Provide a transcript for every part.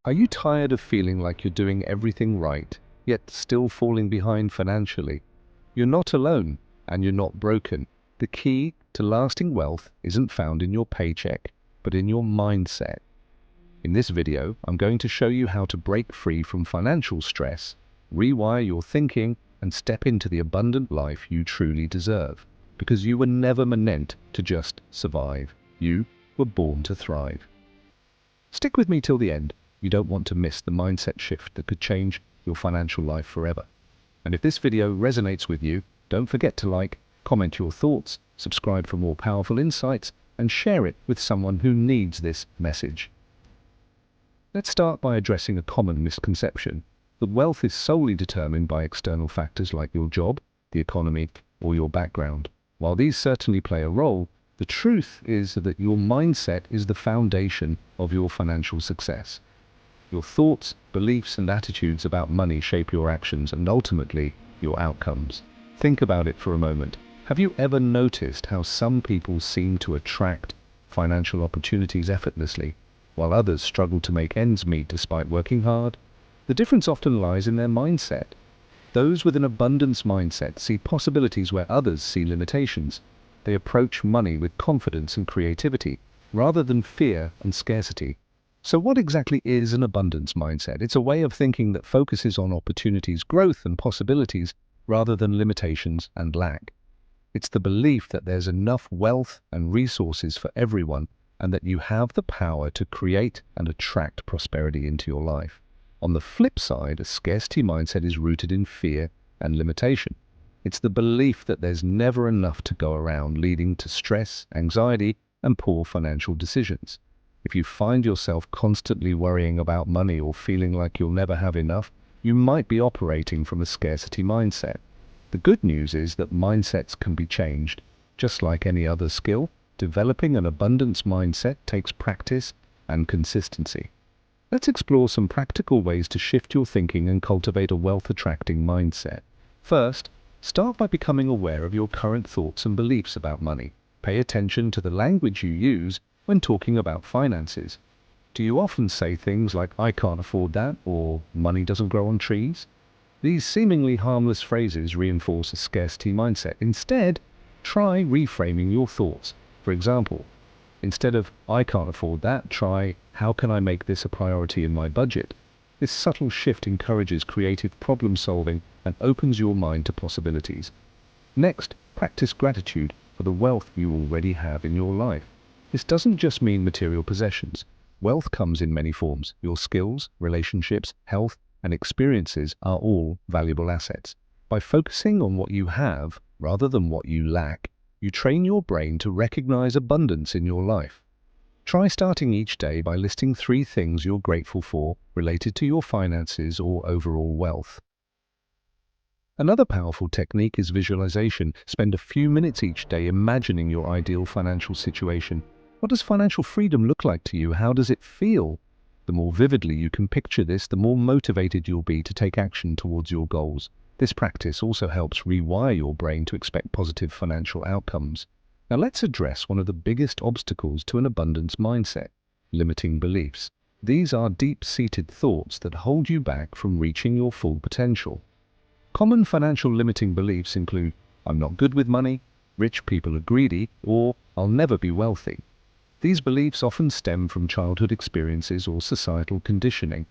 Are you tired of feeling like you're doing everything right, yet still falling behind financially? You're not alone, and you're not broken. The key to lasting wealth isn't found in your paycheck, but in your mindset. In this video, I'm going to show you how to break free from financial stress, rewire your thinking, and step into the abundant life you truly deserve. Because you were never meant to just survive. You were born to thrive. Stick with me till the end. You don't want to miss the mindset shift that could change your financial life forever. And if this video resonates with you, don't forget to like, comment your thoughts, subscribe for more powerful insights, and share it with someone who needs this message. Let's start by addressing a common misconception that wealth is solely determined by external factors like your job, the economy, or your background. While these certainly play a role, the truth is that your mindset is the foundation of your financial success. Your thoughts, beliefs, and attitudes about money shape your actions and ultimately your outcomes. Think about it for a moment. Have you ever noticed how some people seem to attract financial opportunities effortlessly, while others struggle to make ends meet despite working hard? The difference often lies in their mindset. Those with an abundance mindset see possibilities where others see limitations. They approach money with confidence and creativity, rather than fear and scarcity. So what exactly is an abundance mindset? It's a way of thinking that focuses on opportunities, growth, and possibilities, rather than limitations and lack. It's the belief that there's enough wealth and resources for everyone, and that you have the power to create and attract prosperity into your life. On the flip side, a scarcity mindset is rooted in fear and limitation. It's the belief that there's never enough to go around, leading to stress, anxiety, and poor financial decisions. If you find yourself constantly worrying about money or feeling like you'll never have enough, you might be operating from a scarcity mindset. The good news is that mindsets can be changed. Just like any other skill, developing an abundance mindset takes practice and consistency. Let's explore some practical ways to shift your thinking and cultivate a wealth-attracting mindset. First, start by becoming aware of your current thoughts and beliefs about money. Pay attention to the language you use when talking about finances. Do you often say things like, "I can't afford that," or "money doesn't grow on trees"? These seemingly harmless phrases reinforce a scarcity mindset. Instead, try reframing your thoughts. For example, instead of "I can't afford that," try "How can I make this a priority in my budget?" This subtle shift encourages creative problem solving and opens your mind to possibilities. Next, practice gratitude for the wealth you already have in your life. This doesn't just mean material possessions. Wealth comes in many forms. Your skills, relationships, health, and experiences are all valuable assets. By focusing on what you have rather than what you lack, you train your brain to recognize abundance in your life. Try starting each day by listing 3 things you're grateful for related to your finances or overall wealth. Another powerful technique is visualization. Spend a few minutes each day imagining your ideal financial situation. What does financial freedom look like to you? How does it feel? The more vividly you can picture this, the more motivated you'll be to take action towards your goals. This practice also helps rewire your brain to expect positive financial outcomes. Now let's address one of the biggest obstacles to an abundance mindset: limiting beliefs. These are deep-seated thoughts that hold you back from reaching your full potential. Common financial limiting beliefs include, "I'm not good with money," "Rich people are greedy," or "I'll never be wealthy." These beliefs often stem from childhood experiences or societal conditioning.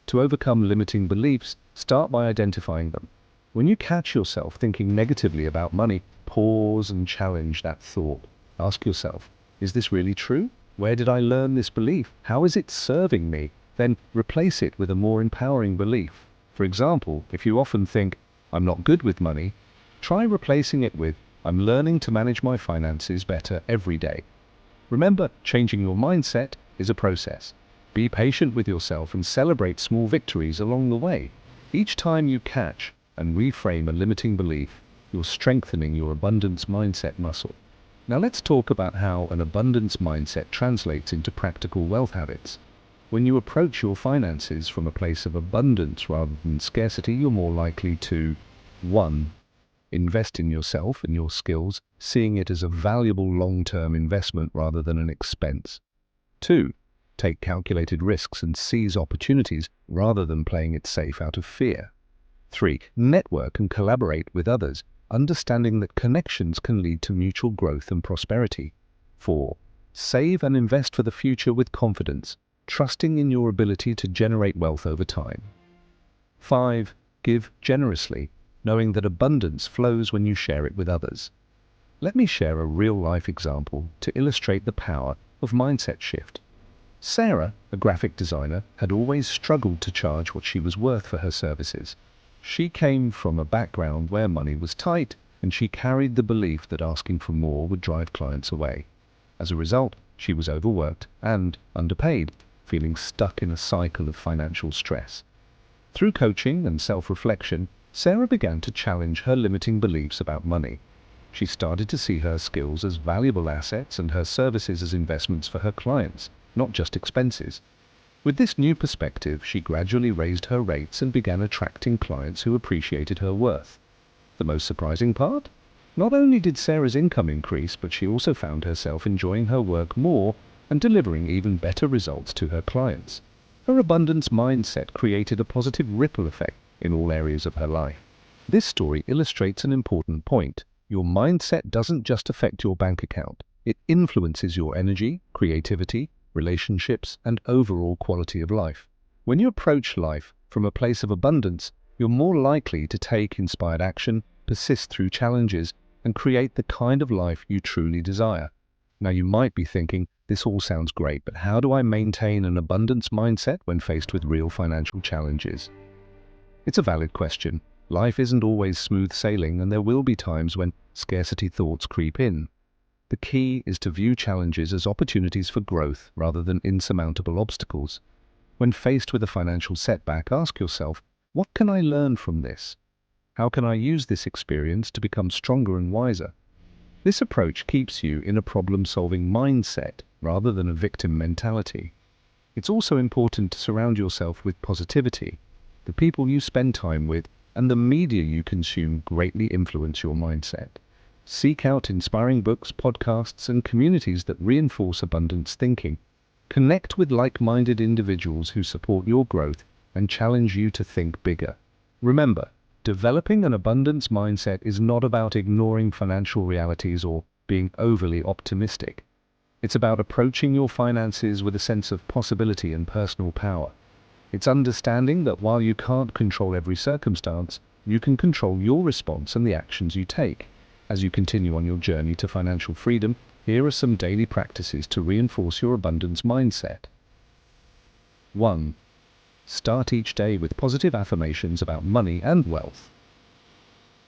To overcome limiting beliefs, start by identifying them. When you catch yourself thinking negatively about money, pause and challenge that thought. Ask yourself, is this really true? Where did I learn this belief? How is it serving me? Then replace it with a more empowering belief. For example, if you often think, "I'm not good with money," try replacing it with, "I'm learning to manage my finances better every day." Remember, changing your mindset is a process. Be patient with yourself and celebrate small victories along the way. Each time you catch and reframe a limiting belief, you're strengthening your abundance mindset muscle. Now let's talk about how an abundance mindset translates into practical wealth habits. When you approach your finances from a place of abundance rather than scarcity, you're more likely to 1. Invest in yourself and your skills, seeing it as a valuable long-term investment rather than an expense. 2. Take calculated risks and seize opportunities rather than playing it safe out of fear. 3. Network and collaborate with others, understanding that connections can lead to mutual growth and prosperity. 4. Save and invest for the future with confidence, trusting in your ability to generate wealth over time. 5. Give generously, knowing that abundance flows when you share it with others. Let me share a real-life example to illustrate the power of mindset shift. Sarah, a graphic designer, had always struggled to charge what she was worth for her services. She came from a background where money was tight, and she carried the belief that asking for more would drive clients away. As a result, she was overworked and underpaid, feeling stuck in a cycle of financial stress. Through coaching and self-reflection, Sarah began to challenge her limiting beliefs about money. She started to see her skills as valuable assets and her services as investments for her clients, not just expenses. With this new perspective, she gradually raised her rates and began attracting clients who appreciated her worth. The most surprising part? Not only did Sarah's income increase, but she also found herself enjoying her work more and delivering even better results to her clients. Her abundance mindset created a positive ripple effect in all areas of her life. This story illustrates an important point. Your mindset doesn't just affect your bank account. It influences your energy, creativity, relationships, and overall quality of life. When you approach life from a place of abundance, you're more likely to take inspired action, persist through challenges, and create the kind of life you truly desire. Now you might be thinking, this all sounds great, but how do I maintain an abundance mindset when faced with real financial challenges? It's a valid question. Life isn't always smooth sailing, and there will be times when scarcity thoughts creep in. The key is to view challenges as opportunities for growth rather than insurmountable obstacles. When faced with a financial setback, ask yourself, what can I learn from this? How can I use this experience to become stronger and wiser? This approach keeps you in a problem-solving mindset rather than a victim mentality. It's also important to surround yourself with positivity. The people you spend time with and the media you consume greatly influence your mindset. Seek out inspiring books, podcasts, and communities that reinforce abundance thinking. Connect with like-minded individuals who support your growth and challenge you to think bigger. Remember, developing an abundance mindset is not about ignoring financial realities or being overly optimistic. It's about approaching your finances with a sense of possibility and personal power. It's understanding that while you can't control every circumstance, you can control your response and the actions you take. As you continue on your journey to financial freedom, here are some daily practices to reinforce your abundance mindset. 1. Start each day with positive affirmations about money and wealth.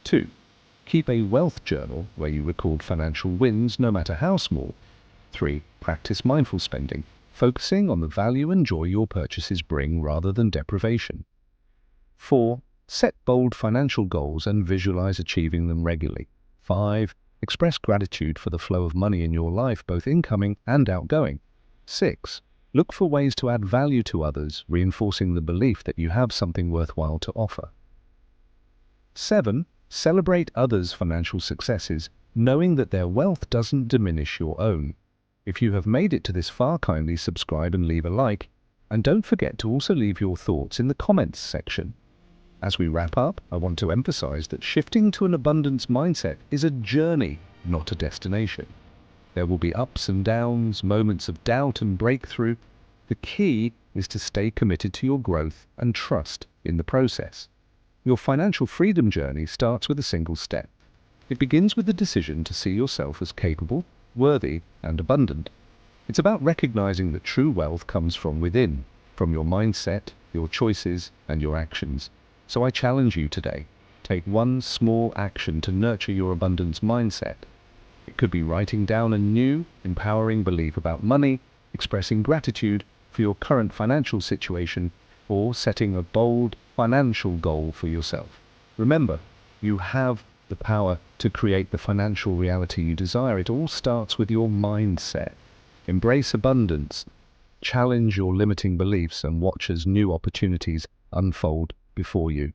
2. Keep a wealth journal where you record financial wins, no matter how small. 3. Practice mindful spending, focusing on the value and joy your purchases bring rather than deprivation. 4. Set bold financial goals and visualize achieving them regularly. 5. Express gratitude for the flow of money in your life, both incoming and outgoing. 6. Look for ways to add value to others, reinforcing the belief that you have something worthwhile to offer. 7. Celebrate others' financial successes, knowing that their wealth doesn't diminish your own. If you have made it to this far, kindly subscribe and leave a like, and don't forget to also leave your thoughts in the comments section. As we wrap up, I want to emphasize that shifting to an abundance mindset is a journey, not a destination. There will be ups and downs, moments of doubt and breakthrough. The key is to stay committed to your growth and trust in the process. Your financial freedom journey starts with a single step. It begins with the decision to see yourself as capable, worthy, and abundant. It's about recognizing that true wealth comes from within, from your mindset, your choices, and your actions. So I challenge you today, take one small action to nurture your abundance mindset. It could be writing down a new, empowering belief about money, expressing gratitude for your current financial situation, or setting a bold financial goal for yourself. Remember, you have the power to create the financial reality you desire. It all starts with your mindset. Embrace abundance, challenge your limiting beliefs, and watch as new opportunities unfold before you.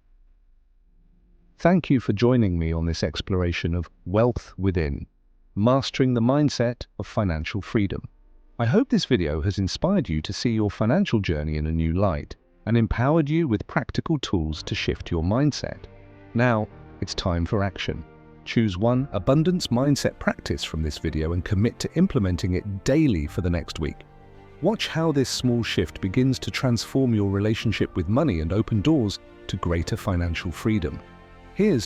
Thank you for joining me on this exploration of wealth within, mastering the mindset of financial freedom. I hope this video has inspired you to see your financial journey in a new light and empowered you with practical tools to shift your mindset. Now, it's time for action. Choose one abundance mindset practice from this video and commit to implementing it daily for the next week. Watch how this small shift begins to transform your relationship with money and open doors to greater financial freedom. Here's